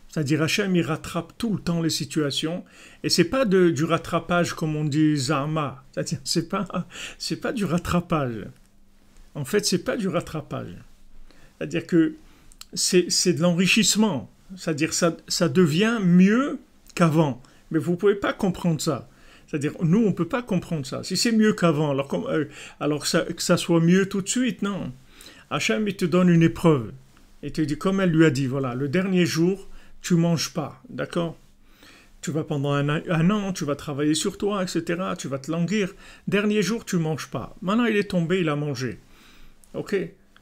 C'est-à-dire Hachem, il rattrape tout le temps les situations. Et c'est pas du rattrapage comme on dit Zama. C'est-à-dire, c'est pas du rattrapage. En fait, c'est pas du rattrapage. C'est-à-dire que c'est de l'enrichissement. C'est-à-dire ça devient mieux qu'avant. Mais vous ne pouvez pas comprendre ça. C'est-à-dire, nous, on ne peut pas comprendre ça. Si c'est mieux qu'avant, alors que ça soit mieux tout de suite, non. Hachem, il te donne une épreuve. Il te dit, comme elle lui a dit, voilà, le dernier jour, tu ne manges pas, d'accord? Tu vas pendant un an, tu vas travailler sur toi, etc. Tu vas te languir. Dernier jour, tu ne manges pas. Maintenant, il est tombé, il a mangé. Ok?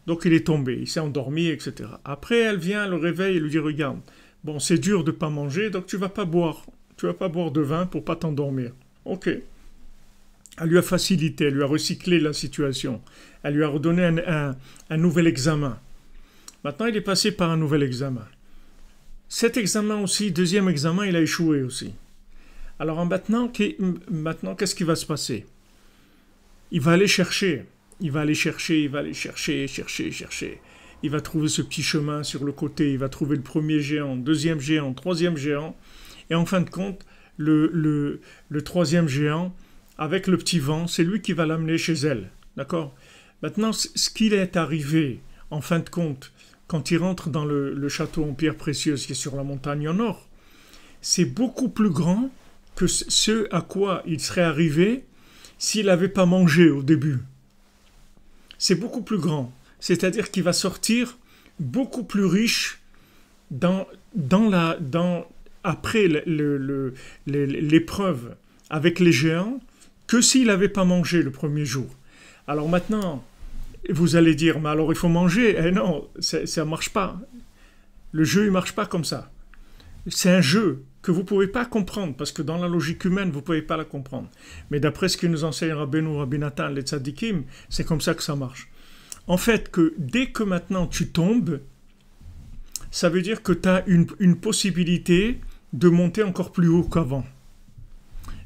Donc, il est tombé, il s'est endormi, etc. Après, elle vient, le réveille et lui dit, regarde, bon, c'est dur de ne pas manger, donc tu ne vas pas boire. Tu ne vas pas boire de vin pour ne pas t'endormir. Ok. Elle lui a facilité, elle lui a recyclé la situation. Elle lui a redonné un nouvel examen. Maintenant, il est passé par un nouvel examen. Cet examen aussi, deuxième examen, il a échoué aussi. Alors maintenant, qu'est-ce qui va se passer? Il va aller chercher. Il va aller chercher. Il va trouver ce petit chemin sur le côté. Il va trouver le premier géant, deuxième géant, troisième géant. Et en fin de compte, le troisième géant, avec le petit vent, c'est lui qui va l'amener chez elle. D'accord? Maintenant, ce qu'il est arrivé, en fin de compte, quand il rentre dans le château en pierre précieuse qui est sur la montagne au nord, c'est beaucoup plus grand que ce à quoi il serait arrivé s'il n'avait pas mangé au début. C'est beaucoup plus grand. C'est-à-dire qu'il va sortir beaucoup plus riche après l'épreuve avec les géants que s'il n'avait pas mangé le premier jour. Alors maintenant, vous allez dire, mais alors il faut manger. Eh non, ça ne marche pas. Le jeu, il ne marche pas comme ça. C'est un jeu que vous ne pouvez pas comprendre, parce que dans la logique humaine, vous ne pouvez pas la comprendre. Mais d'après ce que nous enseigne Rabbi Nathan, les tzadikim, c'est comme ça que ça marche. En fait, que dès que maintenant tu tombes, ça veut dire que tu as une possibilité de monter encore plus haut qu'avant.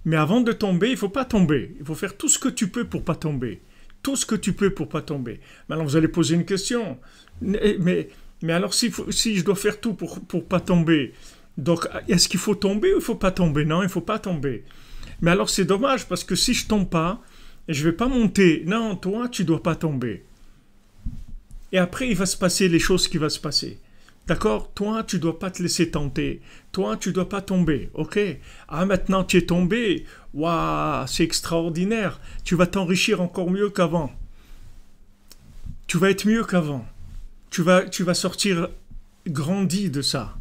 Mais avant de tomber, il ne faut pas tomber. Il faut faire tout ce que tu peux pour ne pas tomber. Tout ce que tu peux pour ne pas tomber. Maintenant, vous allez poser une question. Mais alors, si je dois faire tout pour ne pas tomber, donc est-ce qu'il faut tomber ou il ne faut pas tomber? Non, il ne faut pas tomber. Mais alors, c'est dommage, parce que si je ne tombe pas, je ne vais pas monter. Non, toi, tu ne dois pas tomber. Et après, il va se passer les choses qui vont se passer. D'accord? Toi, tu ne dois pas te laisser tenter. Toi, tu ne dois pas tomber. Ok? Ah, maintenant, tu es tombé. Waouh, c'est extraordinaire. Tu vas t'enrichir encore mieux qu'avant. Tu vas être mieux qu'avant. Tu vas sortir grandi de ça.